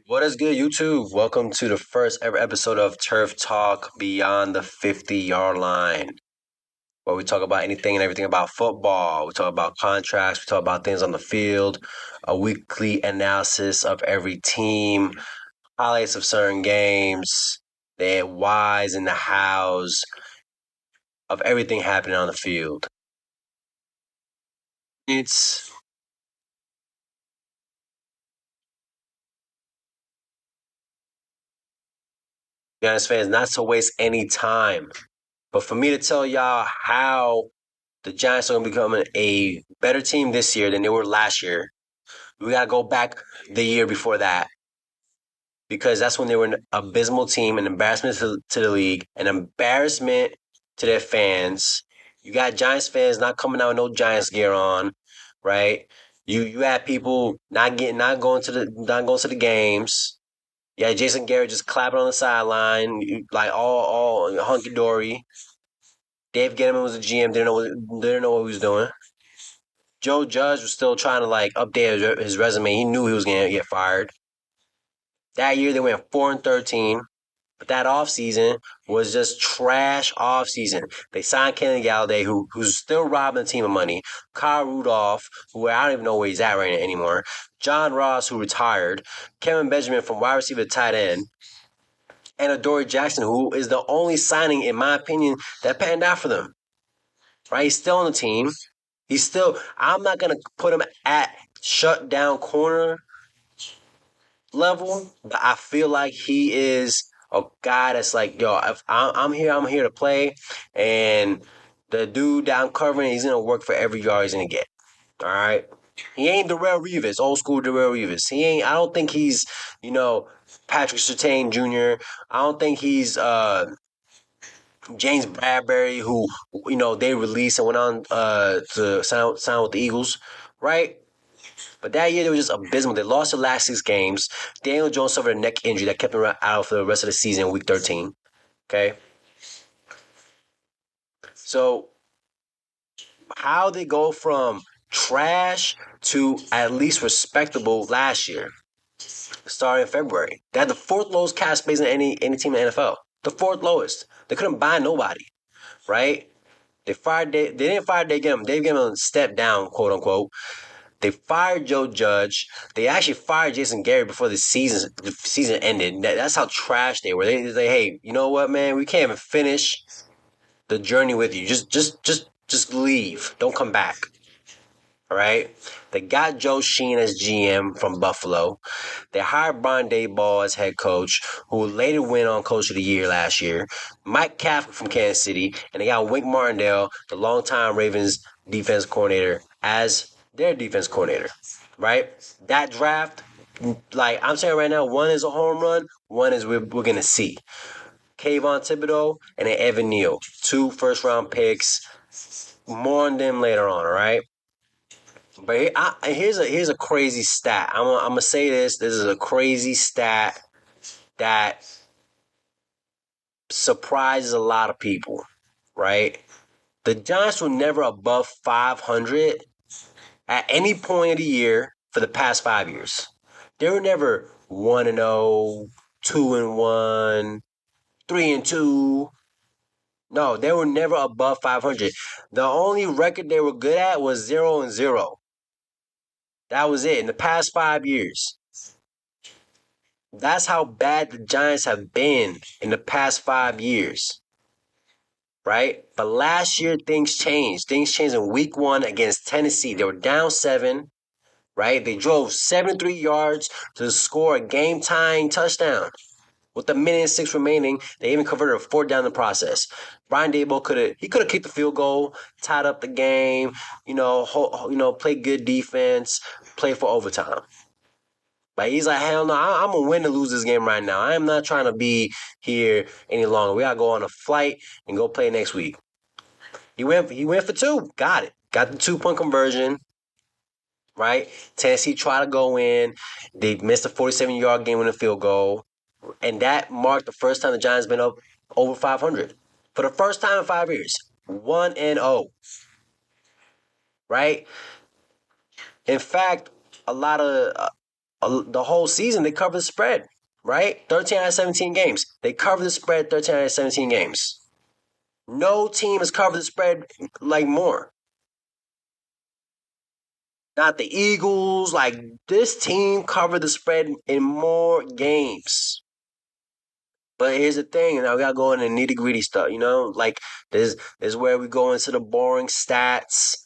What is good, YouTube? Welcome to the first ever episode of Turf Talk Beyond the 50-yard line, where we talk about anything and everything about football. We talk about contracts, we talk about things on the field, a weekly analysis of every team, highlights of certain games, the whys and the hows of everything happening on the field. It's Giants fans not to waste any time, but for me to tell y'all how the Giants are going to become a better team this year than they were last year. We got to go back the year before that because that's when they were an abysmal team, an embarrassment to the league, an embarrassment to their fans. You got Giants fans not coming out with no Giants gear on, right? You had people not going to the games. Yeah, Jason Garrett just clapping on the sideline, like all hunky dory. Dave Gettleman was the GM, didn't know what he was doing. Joe Judge was still trying to like update his resume. He knew he was going to get fired. That year they went 4-13, but that offseason was just trash offseason. They signed Kenny Galladay, who's still robbing the team of money. Kyle Rudolph, who I don't even know where he's at right now anymore. John Ross, who retired. Kevin Benjamin from wide receiver to tight end. And Adoree Jackson, who is the only signing, in my opinion, that panned out for them. Right? He's still on the team. I'm not going to put him at shut down corner level, but I feel like he is a guy that's like, yo, if I'm here, I'm here to play, and the dude that I'm covering, he's gonna work for every yard he's gonna get. All right, he ain't Darrelle Revis, old school Darrelle Revis. He ain't. I don't think he's, you know, Patrick Surtain Jr. I don't think he's James Bradbury, who they released and went on to sign with the Eagles, right? But that year they were just abysmal. They lost the last 6 games. Daniel Jones suffered a neck injury that kept him out for the rest of the season in week 13. Okay. So how they go from trash to at least respectable last year, starting in February. They had the fourth lowest cap space in any team in the NFL. The fourth lowest. They couldn't buy nobody, right? They didn't fire Dave Gettleman. Dave Gettleman stepped down, quote unquote. They fired Joe Judge. They actually fired Jason Garrett before the season ended. That's how trash they were. They say, hey, you know what, man? We can't even finish the journey with you. Just leave. Don't come back. All right. They got Joe Sheen as GM from Buffalo. They hired Brian Daboll as head coach, who later went on Coach of the Year last year. Mike Kafka from Kansas City, and they got Wink Martindale, the longtime Ravens defense coordinator, as their defense coordinator. Right? That draft, like I'm saying right now, one is a home run, one is we're gonna see. Kayvon Thibodeau and then Evan Neal, 2 first-round picks. More on them later on. All right. But here's a crazy stat. I'm gonna say this. This is a crazy stat that surprises a lot of people, right? The Giants were never above 500 at any point of the year for the past 5 years. They were never 1-0, 2-1, 3-2. No, they were never above 500. The only record they were good at was 0-0. That was it in the past 5 years. That's how bad the Giants have been in the past 5 years, right? But last year, things changed. Things changed in week 1 against Tennessee. They were down 7, right? They drove 73 yards to score a game-tying touchdown. With a minute and 6 remaining, they even converted a 4th down in the process. Brian Daboll could have kicked the field goal, tied up the game, play good defense, play for overtime. But he's like, hell no, I'm gonna win or lose this game right now. I am not trying to be here any longer. We gotta go on a flight and go play next week. He went for 2, got it, got the 2-point conversion. Right, Tennessee tried to go in. They missed a 47-yard game with a field goal, and that marked the first time the Giants been up over 500 for the first time in 5 years. 1-0. Right. In fact, a lot of the whole season they cover the spread, right? 13 out of 17 games. They cover the spread 13 out of 17 games. No team has covered the spread like more. Not the Eagles. Like, this team covered the spread in more games. But here's the thing, and I gotta go into nitty gritty stuff. Like this is where we go into the boring stats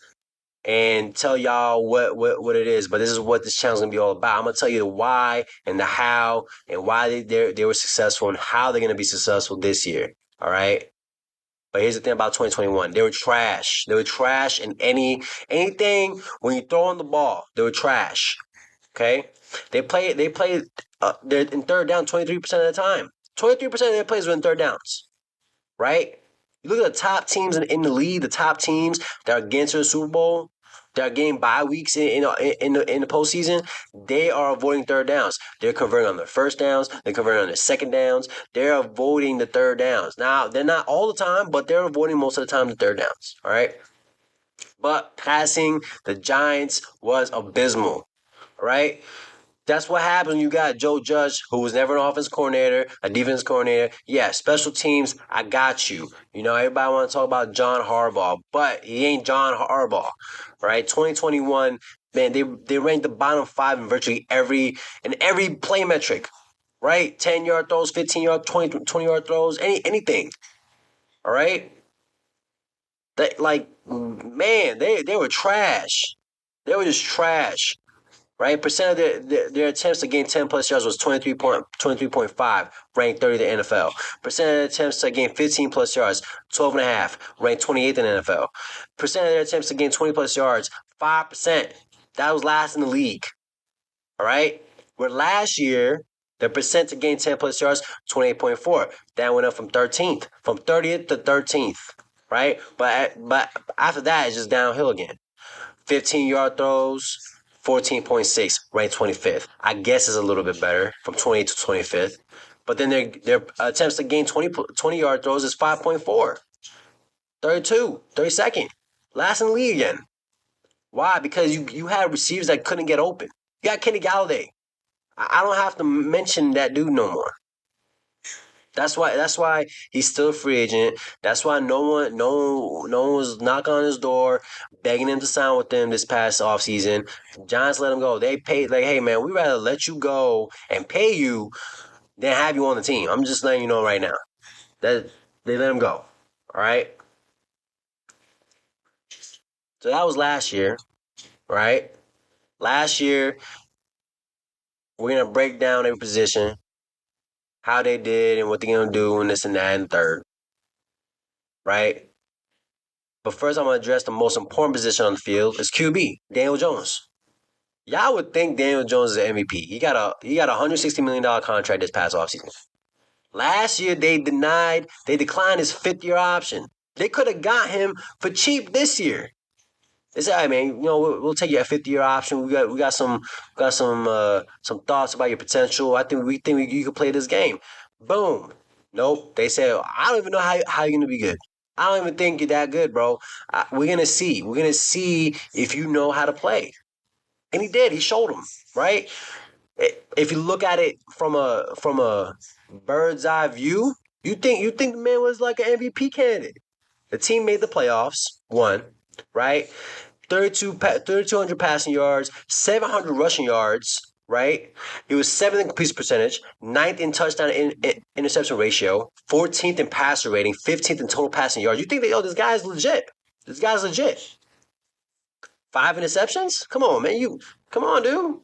and tell y'all what it is. But this is what this channel's gonna be all about. I'm gonna tell you the why and the how and why they were successful and how they're gonna be successful this year. All right. But here's the thing about 2021. They were trash. They were trash in anything when you throw on the ball. They were trash. Okay? They played they're in third down 23% of the time. 23% of their plays were in third downs. Right? You look at the top teams in the league, the top teams that are getting to the Super Bowl, that are getting bye weeks in the postseason, they are avoiding third downs. They're converting on their first downs. They're converting on their second downs. They're avoiding the third downs. Now, they're not all the time, but they're avoiding most of the time the third downs. All right? But passing the Giants was abysmal. All right? That's what happens when you got Joe Judge, who was never an offense coordinator, a defense coordinator. Yeah, special teams, I got you. Everybody want to talk about John Harbaugh, but he ain't John Harbaugh, right? 2021, man, they ranked the bottom 5 in virtually every play metric, right? 10-yard throws, 15-yard, 20-yard throws, anything, all right? Man, they were trash. They were just trash. Right? Percent of their attempts to gain 10 plus yards was 23.5, ranked 30th in the NFL. Percent of their attempts to gain 15 plus yards, 12.5, ranked 28th in the NFL. Percent of their attempts to gain 20 plus yards, 5%. That was last in the league. All right? Where last year, the percent to gain 10 plus yards, 28.4. That went up from 13th, from 30th to 13th. Right? But after that, it's just downhill again. 15-yard throws, 14.6, ranked 25th. I guess is a little bit better from 28th to 25th. But then their attempts to gain 20-yard throws is 5.4. 32, 32nd. Last in the league again. Why? Because you had receivers that couldn't get open. You got Kenny Galladay. I don't have to mention that dude no more. That's why he's still a free agent. That's why no one was knocking on his door, begging him to sign with them this past offseason. Giants let him go. They paid hey man, we'd rather let you go and pay you than have you on the team. I'm just letting you know right now. That they let him go. All right. So that was last year, right? Last year, we're gonna break down every position, how they did and what they're gonna do and this and that and third. Right? But first, I'm going to address the most important position on the field is QB, Daniel Jones. Y'all would think Daniel Jones is an MVP. He got a $160 million contract this past offseason. Last year, they declined his fifth-year option. They could have got him for cheap this year. They said, "Hey man, we'll take you a fifth-year option. We got some thoughts about your potential. We think you could play this game." Boom. Nope. They said, "I don't even know how you're gonna be good. I don't even think you're that good, bro. We're gonna see. We're gonna see if you know how to play." And he did. He showed them, right? If you look at it from a bird's eye view, you think the man was like an MVP candidate. The team made the playoffs, won, right? 3,200 passing yards, 700 rushing yards, right? He was 7th in completion percentage, 9th in touchdown interception ratio, 14th in passer rating, 15th in total passing yards. You think that, this guy's legit. This guy's legit. 5 interceptions? Come on, man. Come on, dude.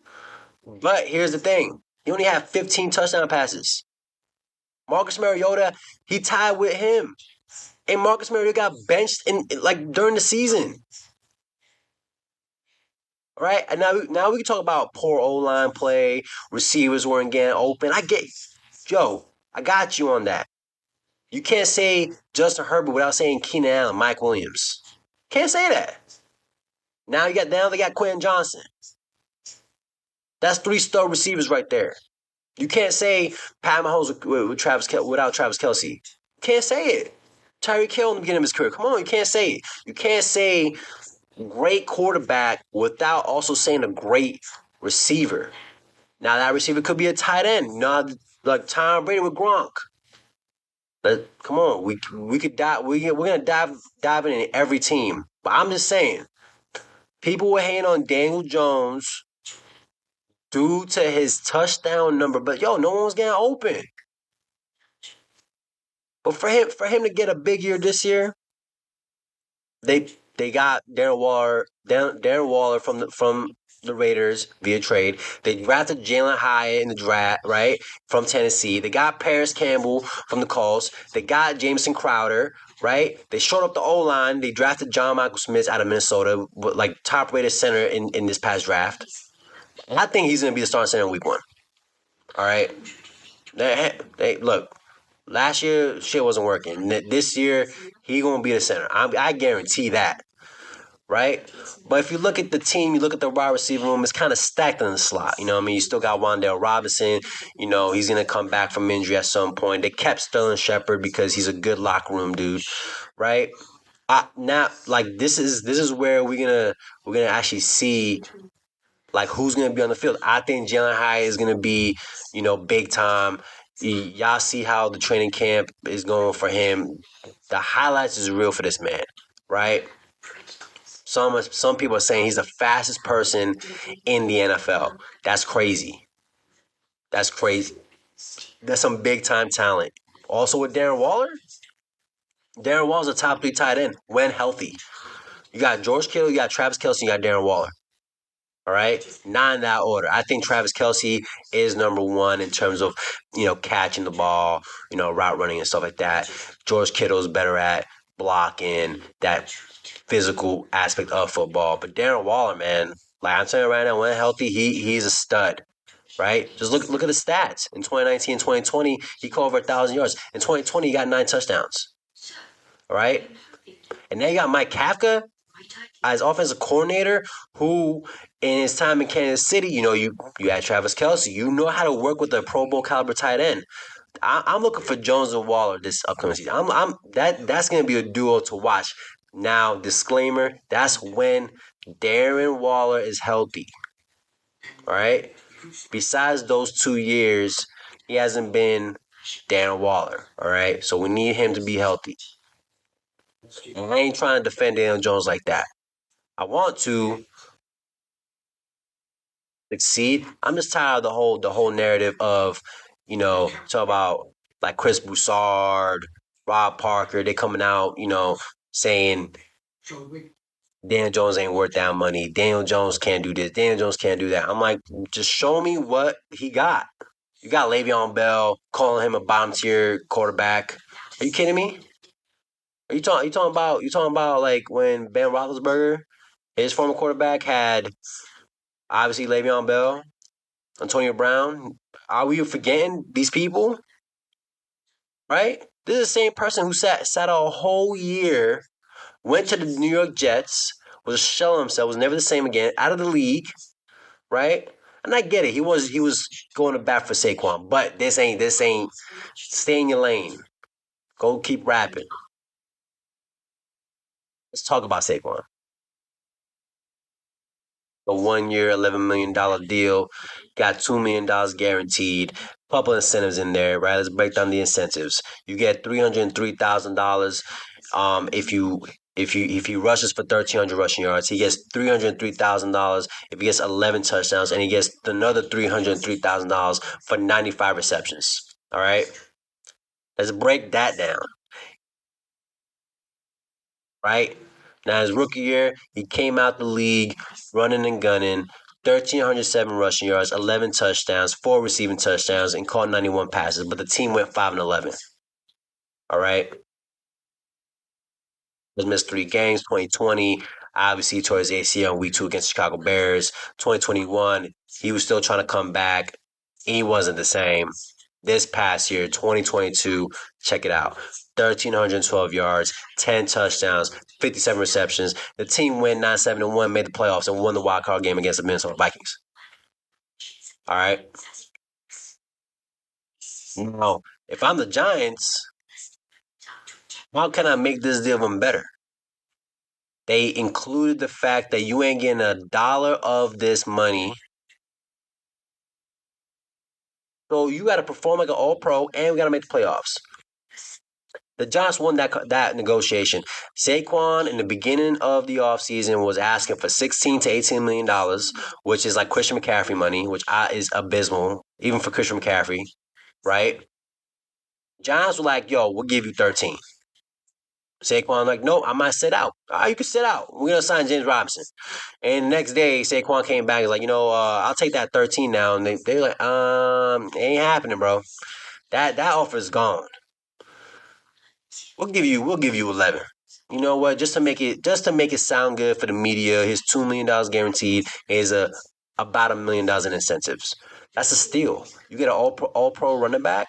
But here's the thing. He only had 15 touchdown passes. Marcus Mariota, he tied with him. And Marcus Mariota got benched during the season. All right, and now we can talk about poor O-line play, receivers weren't getting open. I got you on that. You can't say Justin Herbert without saying Keenan Allen, Mike Williams. Can't say that. Now they got Quentin Johnson. That's 3 star receivers right there. You can't say Pat Mahomes without Travis Kelce. Can't say it. Tyreek Hill in the beginning of his career. Come on, you can't say it. You can't say great quarterback without also saying a great receiver. Now that receiver could be a tight end. You know, like Tom Brady with Gronk. Come on, we could dive. We're gonna dive in every team. But I'm just saying, people were hating on Daniel Jones due to his touchdown number. But yo, no one was getting open. But for him to get a big year this year, they got Darren Waller from the Raiders via trade. They drafted Jalen Hyatt in the draft, right, from Tennessee. They got Paris Campbell from the Colts. They got Jameson Crowder, right? They showed up the O line. They drafted John Michael Smith out of Minnesota, like top rated center in this past draft. I think he's going to be the starting center in week 1. All right. Look. Last year, shit wasn't working. This year, he gonna be the center. I guarantee that, right? But if you look at the team, you look at the wide receiver room, it's kind of stacked in the slot. You know what I mean? You still got Wan'Dale Robinson. You know, he's going to come back from injury at some point. They kept Sterling Shepard because he's a good locker room dude, right? Now, like this is where we're gonna actually see like who's gonna be on the field. I think Jalen Hyatt is gonna be, big time. Y'all see how the training camp is going for him. The highlights is real for this man, right? Some people are saying he's the fastest person in the NFL. That's crazy. That's crazy. That's some big time talent. Also with Darren Waller, Darren Waller's a top 3 tight end when healthy. You got George Kittle, you got Travis Kelce, you got Darren Waller. All right, not in that order. I think Travis Kelce is number 1 in terms of catching the ball, route running and stuff like that. George Kittle is better at blocking, that physical aspect of football. But Darren Waller, man, like I'm telling you right now, when healthy, he's a stud. Right? Just look at the stats. In 2019 and 2020, he caught over 1,000 yards. In 2020, he got 9 touchdowns. All right? And then you got Mike Kafka as offensive coordinator, who in his time in Kansas City, you had Travis Kelce. You know how to work with a Pro Bowl caliber tight end. I'm looking for Jones and Waller this upcoming season. That's going to be a duo to watch. Now, disclaimer: that's when Darren Waller is healthy. All right. Besides those 2 years, he hasn't been Darren Waller. All right. So we need him to be healthy. And I ain't trying to defend Daniel Jones like that. I want to succeed. I'm just tired of the whole narrative of, talk about like Chris Broussard, Rob Parker. They coming out, saying Daniel Jones ain't worth that money. Daniel Jones can't do this. Daniel Jones can't do that. I'm like, just show me what he got. You got Le'Veon Bell calling him a bottom tier quarterback. Are you kidding me? Are you talking about like when Ben Roethlisberger, his former quarterback, had obviously Le'Veon Bell, Antonio Brown? Are we forgetting these people? Right? This is the same person who sat a whole year, went to the New York Jets, was shelling himself, was never the same again, out of the league, right? And I get it. He was going to bat for Saquon, but this ain't stay in your lane. Go keep rapping. Let's talk about Saquon. A 1 year, $11 million deal, got $2 million guaranteed. Couple incentives in there, right? Let's break down the incentives. You get $303,000 if he rushes for 1,300 rushing yards. He gets $303,000 if he gets 11 touchdowns, and he gets another $303,000 for 95 receptions. All right, let's break that down. Right now, his rookie year, he came out the league running and gunning. 1,307 rushing yards, 11 touchdowns, 4 receiving touchdowns, and caught 91 passes. But the team went 5-11. All right. He missed 3 games. 2020, obviously, towards ACL in week 2 against Chicago Bears. 2021, he was still trying to come back. He wasn't the same. This past year, 2022, check it out. 1,312 yards, 10 touchdowns, 57 receptions. The team went 9-7-1, made the playoffs, and won the wild card game against the Minnesota Vikings. All right. Now, if I'm the Giants, how can I make this deal even better? They included the fact that you ain't getting $1 of this money So you got to perform like an All Pro, and we got to make the playoffs. The Giants won that negotiation. Saquon in the beginning of the offseason was asking for $16 to $18 million, which is like Christian McCaffrey money, which is abysmal, even for Christian McCaffrey, right? Giants were like, "Yo, we'll give you 13." Saquon like, "No, I might sit out." You can sit out. We're gonna sign James Robinson. And the next day, Saquon came back. He's like, I'll take that 13 now. And they're like, it ain't happening, bro. That offer is gone. We'll give you 11. You know what? Just to make it sound good for the media, his $2 million guaranteed is about $1 million in incentives. That's a steal. You get an all pro running back.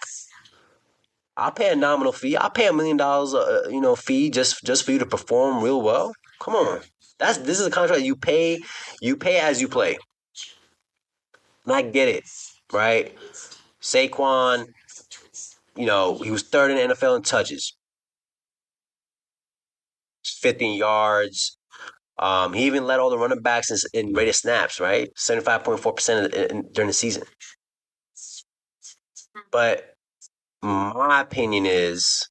I'll pay a nominal fee. I'll pay $1 million, fee just for you to perform real well. Come on, this is a contract you pay. You pay as you play. And I get it, right? Saquon, he was third in the NFL in touches, 15 yards. He even led all the running backs in rated snaps, right? 75.4% during the season. But my opinion is,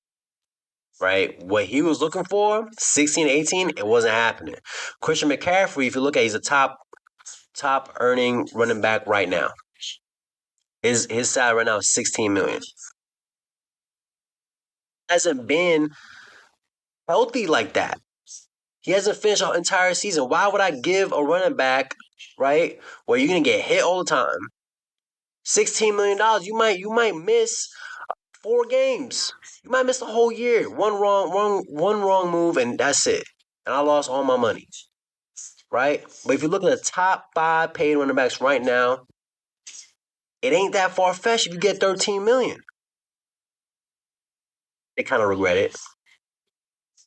right, what he was looking for, 16, 18, it wasn't happening. Christian McCaffrey, if you look at, he's a top earning running back right now. His salary right now is $16 million. Hasn't been healthy like that. He hasn't finished the entire season. Why would I give a running back, right, where you're gonna get hit all the time, $16 million? You might miss 4 games. You might miss the whole year. One wrong move, and that's it. And I lost all my money. Right? But if you look at the top 5 paid running backs right now, it ain't that far fetched if you get 13 million. They kind of regret it.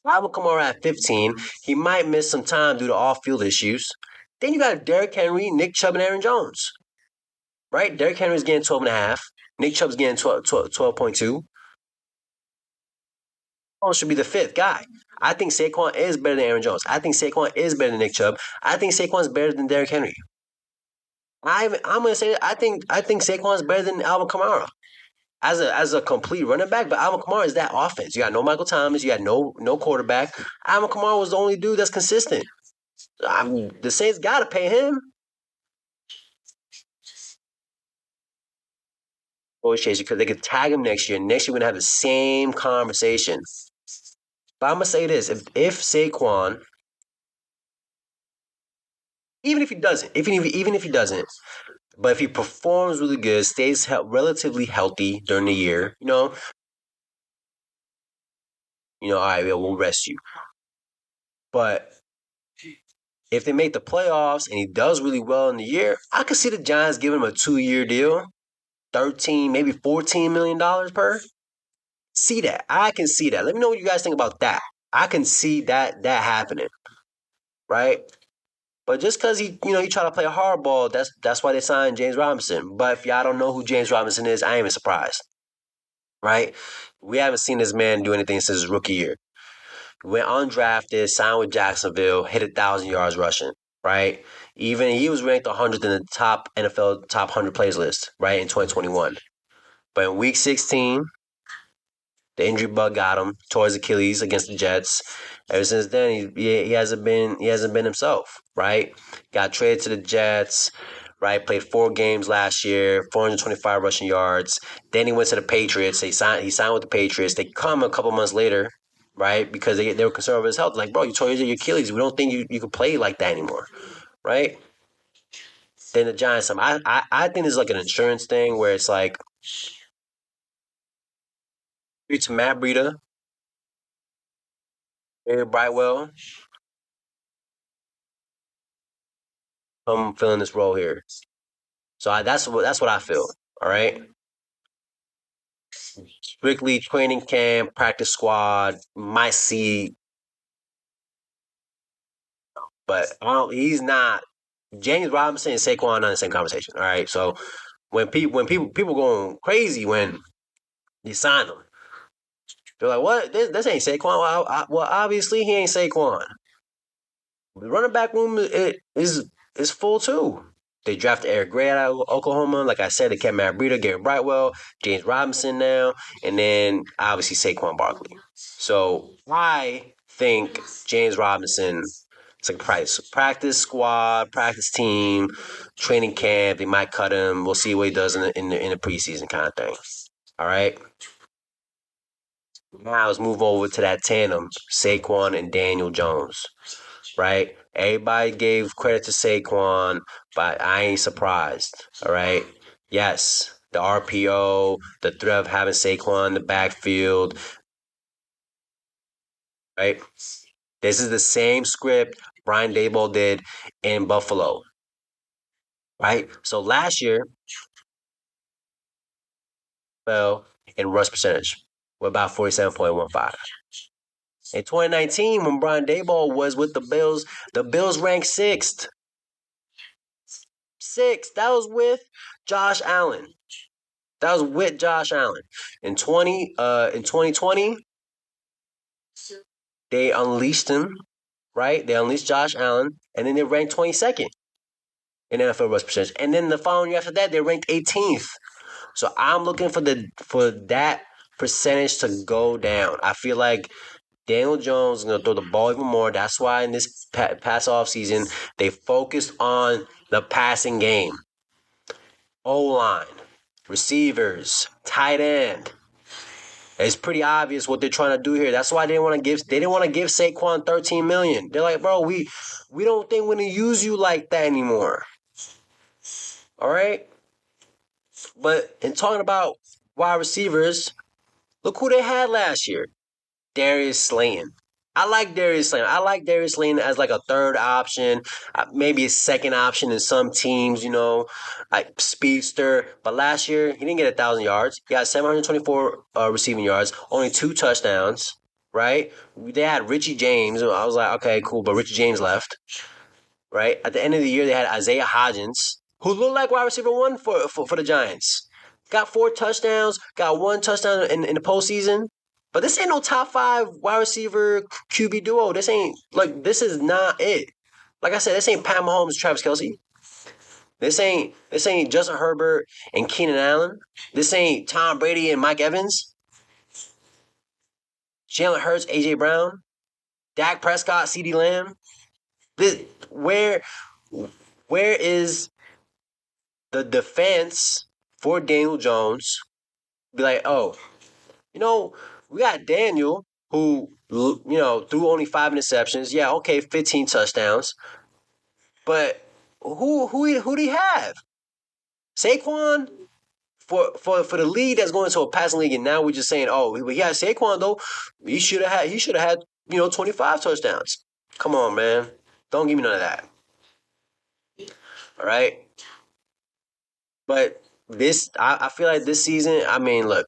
Alvin Kamara at 15. He might miss some time due to off-field issues. Then you got Derrick Henry, Nick Chubb, and Aaron Jones. Right? Derrick Henry's getting 12.5. Nick Chubb's getting 12.2. Jones should be the 5th guy. I think Saquon is better than Aaron Jones. I think Saquon is better than Nick Chubb. I think Saquon's better than Derrick Henry. I'm gonna say I think Saquon's better than Alvin Kamara as a complete running back. But Alvin Kamara is that offense. You got no Michael Thomas. You got no quarterback. Alvin Kamara was the only dude that's consistent. The Saints got to pay him. Negotiation because they could tag him next year. Next year we're gonna have the same conversation. But I'm gonna say this: if Saquon, even if he doesn't, even if he doesn't, but if he performs really good, stays relatively healthy during the year, all right, we'll rest you. But if they make the playoffs and he does really well in the year, I could see the Giants giving him a 2-year deal, 13, maybe $14 million per. See that? I can see that. Let me know what you guys think about that. I can see that happening, right? But just because he tried to play hardball, that's why they signed James Robinson. But if y'all don't know who James Robinson is, I ain't even surprised, right? We haven't seen this man do anything since his rookie year. Went undrafted, signed with Jacksonville, hit 1,000 yards rushing, right? Even he was ranked 100th in the top NFL top 100 plays list, right, in 2021. But in Week 16, the injury bug got him, tore his Achilles against the Jets. Ever since then, he hasn't been himself, right? Got traded to the Jets, right? Played 4 games last year, 425 rushing yards. Then he went to the Patriots. He signed with the Patriots. They come a couple months later, right? Because they were concerned with his health. Like, bro, you tore your Achilles. We don't think you can play like that anymore, right? Then the Giants. I think it's like an insurance thing where it's like it's Matt Breida, Barry Brightwell, come filling this role here. So that's what I feel. All right. Strictly training camp, practice squad, might see, but he's not. James Robinson and Saquon are not in the same conversation. All right. So when people going crazy when you sign them, they're like, "What? This ain't Saquon." Well, obviously he ain't Saquon. The running back room is full too. They drafted Eric Gray out of Oklahoma. Like I said, they kept Matt Breida, Garrett Brightwell, James Robinson now, and then obviously Saquon Barkley. So I think James Robinson is like practice squad, practice team, training camp. They might cut him. We'll see what he does in the preseason kind of thing. All right. Now let's move over to that tandem, Saquon and Daniel Jones. Right? Everybody gave credit to Saquon, but I ain't surprised. All right. Yes, the RPO, the threat of having Saquon in the backfield. Right? This is the same script Brian Daboll did in Buffalo. Right? So last year, fell in rush percentage with about 47.15. In 2019, when Brian Daboll was with the Bills ranked sixth. Sixth. That was with Josh Allen. That was with Josh Allen. In 2020, they unleashed him, right? They unleashed Josh Allen, and then they ranked 22nd in NFL rush percentage. And then the following year after that, they ranked 18th. So I'm looking for that percentage to go down. I feel like Daniel Jones is going to throw the ball even more. That's why in this past offseason, they focused on the passing game. O-line, receivers, tight end. It's pretty obvious what they're trying to do here. That's why they didn't want to give Saquon $13 million. They're like, bro, we don't think we're gonna use you like that anymore. All right? But in talking about wide receivers, look who they had last year. Darius Slayton. I like Darius Slayton. I like Darius Slayton as like a third option, maybe a second option in some teams, like speedster. But last year, he didn't get 1,000 yards. He got 724 receiving yards, only 2 touchdowns, right? They had Richie James. I was like, okay, cool, but Richie James left, right? At the end of the year, they had Isaiah Hodgins, who looked like wide receiver 1 for the Giants. Got 4 touchdowns, got 1 touchdown in the postseason. But this ain't no top 5 wide receiver QB duo. This is not it. Like I said, this ain't Pat Mahomes, Travis Kelce. This ain't Justin Herbert and Keenan Allen. This ain't Tom Brady and Mike Evans. Jalen Hurts, AJ Brown, Dak Prescott, CeeDee Lamb. Where is the defense for Daniel Jones? Be like, we got Daniel, who, threw only 5 interceptions. Yeah, okay, 15 touchdowns. But who do he have? Saquon? For the league that's going into a passing league, and now we're just saying, he has Saquon, though. He should have had 25 touchdowns. Come on, man. Don't give me none of that. All right? But I feel like this season, I mean, look,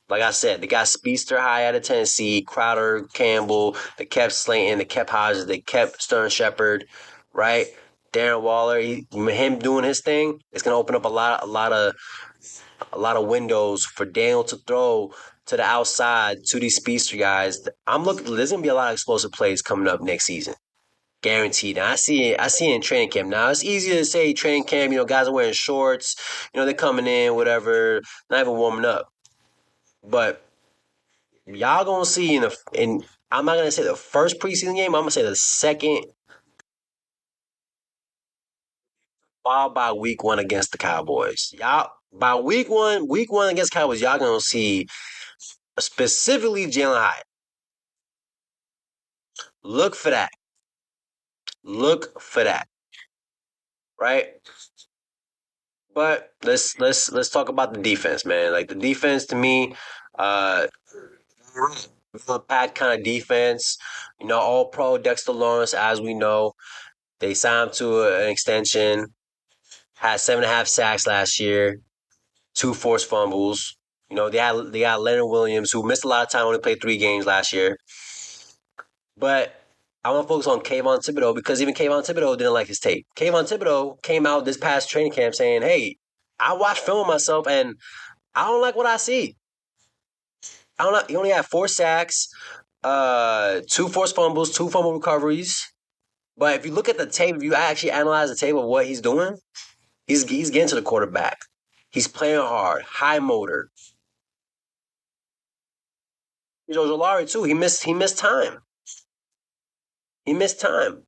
like I said, they got Speedster high out of Tennessee, Crowder, Campbell, they kept Slayton, they kept Hodges, they kept Sterling Shepard, right? Darren Waller, him doing his thing, it's gonna open up a lot of windows for Daniel to throw to the outside to these speedster guys. There's gonna be a lot of explosive plays coming up next season. Guaranteed. Now, I see it in training camp. Now, it's easy to say training camp, guys are wearing shorts, they're coming in, whatever, not even warming up. But y'all gonna see I'm not gonna say the first preseason game, I'm gonna say the second, followed by week 1 against the Cowboys. Y'all by week one against Cowboys, y'all gonna see specifically Jalen Hyatt. Look for that. Right? But let's talk about the defense, man. Like the defense to me, pack kind of defense. All pro Dexter Lawrence, as we know. They signed him to an extension. Had 7.5 sacks last year, 2 forced fumbles. They got Leonard Williams, who missed a lot of time, only played 3 games last year. But I want to focus on Kayvon Thibodeaux because even Kayvon Thibodeaux didn't like his tape. Kayvon Thibodeaux came out this past training camp saying, hey, I watched film of myself and I don't like what I see. He only had 4 sacks, 2 forced fumbles, 2 fumble recoveries. But if you look at the tape, if you actually analyze the tape of what he's doing, He's getting to the quarterback. He's playing hard, high motor. Ojolari too. He missed time. He missed time.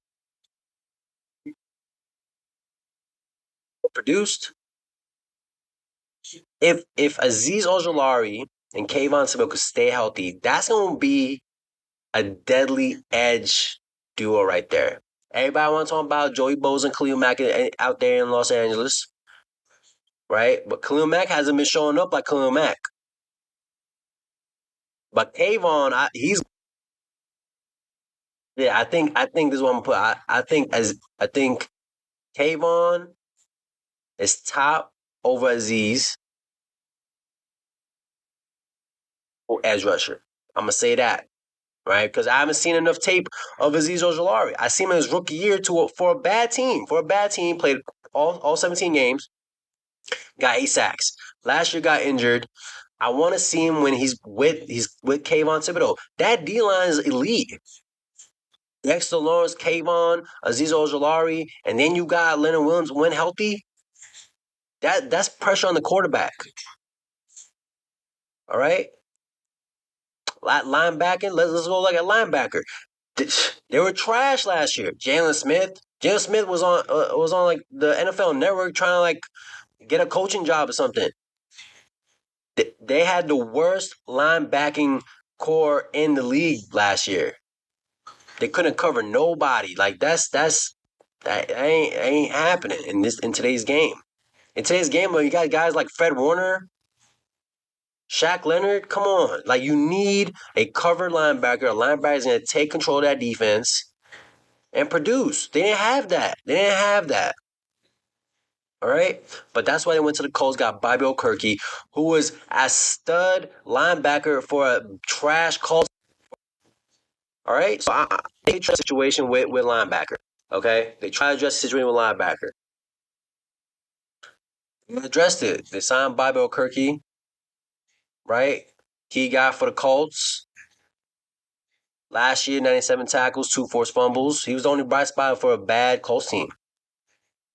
Produced. If Azeez Ojolari and Kayvon Thibodeaux could stay healthy, that's gonna be a deadly edge duo right there. Everybody want to talk about Joey Bosa and Khalil Mack out there in Los Angeles, right? But Khalil Mack hasn't been showing up like Khalil Mack. But Kayvon, he's yeah. I think this is what I'm gonna put. I think Kayvon is top over Azeez or edge rusher. I'm gonna say that. Right, because I haven't seen enough tape of Azeez Ojolari. I see him in his rookie year for a bad team. For a bad team, played all 17 games, got 8 sacks. Last year got injured. I want to see him when he's with Kayvon Thibodeaux. That D line is elite. Dexter Lawrence, Kayvon, Azeez Ojolari, and then you got Leonard Williams when healthy. That's pressure on the quarterback. All right, linebacking. Let's go like a linebacker. They were trash last year. Jalen Smith. Jalen Smith was on like the NFL Network trying to like get a coaching job or something. They had the worst linebacking core in the league last year. They couldn't cover nobody. Like that ain't happening in today's game. In today's game, you got guys like Fred Warner, Shaq Leonard. Come on, like you need a covered linebacker. A linebacker is going to take control of that defense and produce. They didn't have that. They didn't have that. All right, but that's why they went to the Colts. Got Bobby Okereke, who was a stud linebacker for a trash Colts. All right, so they tried a situation with linebacker. Okay, they tried to address the situation with linebacker. They addressed it. They signed Bobby Okereke, right? Key guy for the Colts. Last year, 97 tackles, 2 forced fumbles. He was the only bright spot for a bad Colts team.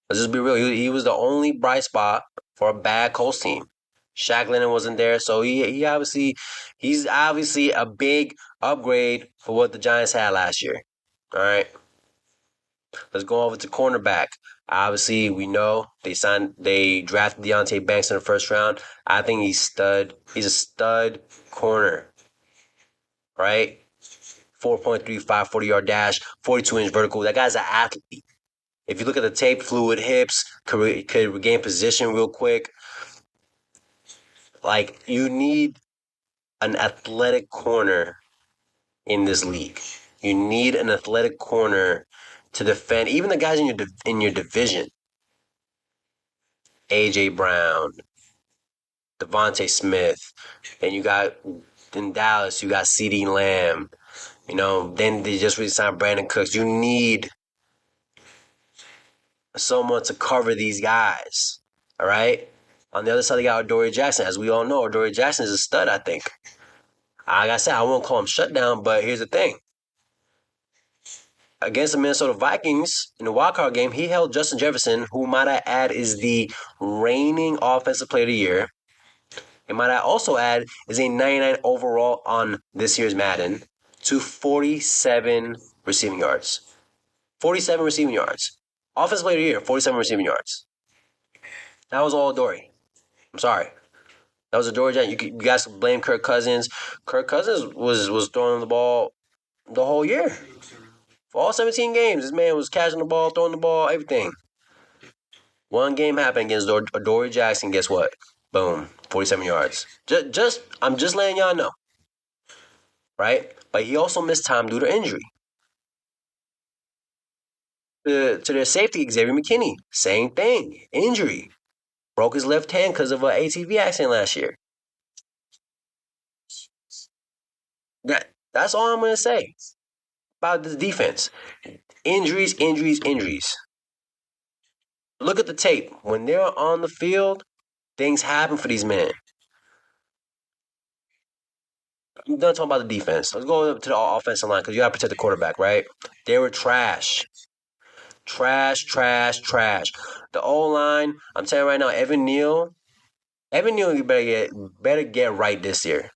Let's just be real. He was the only bright spot for a bad Colts team. Shaq Leonard wasn't there, so he's obviously a big upgrade for what the Giants had last year. All right. Let's go over to cornerback. Obviously, we know they drafted Deonte Banks in the first round. I think he's a stud corner. Right? 4.35, 40-yard dash, 42-inch vertical. That guy's an athlete. If you look at the tape, fluid hips, could regain position real quick. Like, you need an athletic corner in this league. You need an athletic corner to defend even the guys in your division. A.J. Brown, Devontae Smith, and you got in Dallas, you got CeeDee Lamb. Then they just re-signed Brandon Cooks. You need someone to cover these guys. All right? On the other side, they got Adoree Jackson. As we all know, Adoree Jackson is a stud, I think. Like I said, I won't call him shutdown, but here's the thing. Against the Minnesota Vikings in the wildcard game, he held Justin Jefferson, who might I add is the reigning offensive player of the year. And might I also add is a 99 overall on this year's Madden to 47 receiving yards. 47 receiving yards. Offensive player of the year, 47 receiving yards. That was all Adoree. I'm sorry. That was Adoree Jackson. You guys blame Kirk Cousins. Kirk Cousins was throwing the ball the whole year. For all 17 games, this man was catching the ball, throwing the ball, everything. One game happened against Adoree Jackson. Guess what? Boom, 47 yards. I'm just letting y'all know, right? But he also missed time due to injury. To their safety, Xavier McKinney, same thing, injury. Broke his left hand because of an ATV accident last year. That's all I'm gonna say about this defense. Injuries, injuries, injuries. Look at the tape. When they're on the field, things happen for these men. I'm done talking about the defense. Let's go to the offensive line because you got to protect the quarterback, right? They were trash. Trash, trash, trash. The O line, I'm telling you right now, Evan Neal, you better get right this year.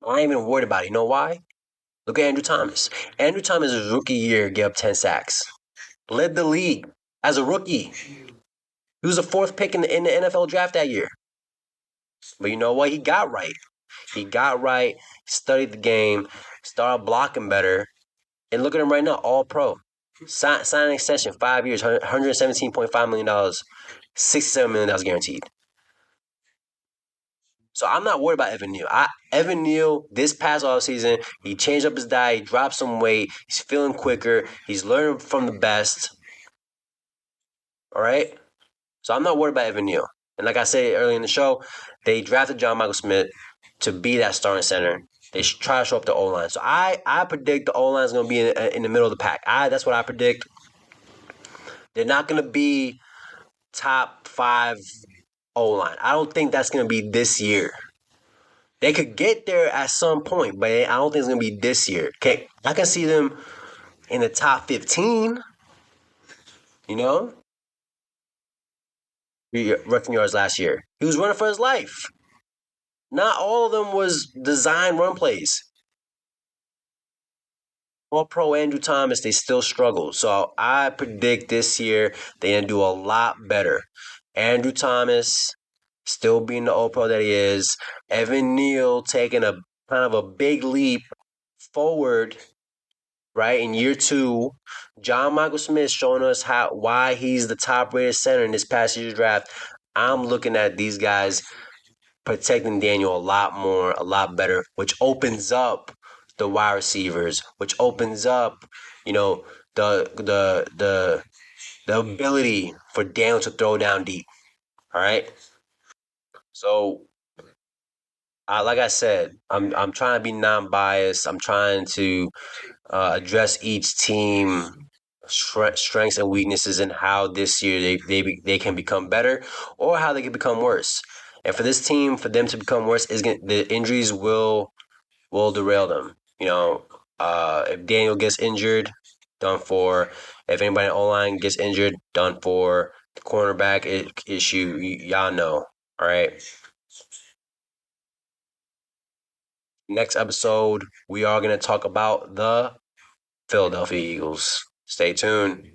I ain't even worried about it. You know why? Look at Andrew Thomas. Andrew Thomas' rookie year gave up 10 sacks. Led the league as a rookie. He was the fourth pick in the NFL draft that year. But you know what? He got right. He got right, studied the game, started blocking better, and look at him right now, all pro. Sign an extension, 5 years, $117.5 million, $67 million guaranteed. So I'm not worried about Evan Neal. Evan Neal, this past offseason, he changed up his diet, he dropped some weight, he's feeling quicker, he's learning from the best. All right? So I'm not worried about Evan Neal. And like I said earlier in the show, they drafted John Michael Smith to be that starting center. They try to show up the O line. So I predict the O line is going to be in the middle of the pack. That's what I predict. They're not going to be top five O line. I don't think that's going to be this year. They could get there at some point, but I don't think it's going to be this year. Okay, I can see them in the top 15. You know, rushing yards last year. He was running for his life. Not all of them was design run plays. All pro Andrew Thomas, they still struggle. So I predict this year they're going to do a lot better. Andrew Thomas still being the all pro that he is. Evan Neal taking a kind of a big leap forward, right, in year two. John Michael Smith showing us why he's the top rated center in this past year's draft. I'm looking at these guys protecting Daniel a lot more, a lot better, which opens up the wide receivers, which opens up, you know, the ability for Daniel to throw down deep. All right. So, like I said, I'm trying to be non-biased. I'm trying to address each team strengths and weaknesses and how this year they can become better or how they can become worse. And for this team, for them to become worse, the injuries will derail them. If Daniel gets injured, done for. If anybody in O line gets injured, done for. The cornerback issue, y'all know. All right. Next episode, we are going to talk about the Philadelphia Eagles. Stay tuned.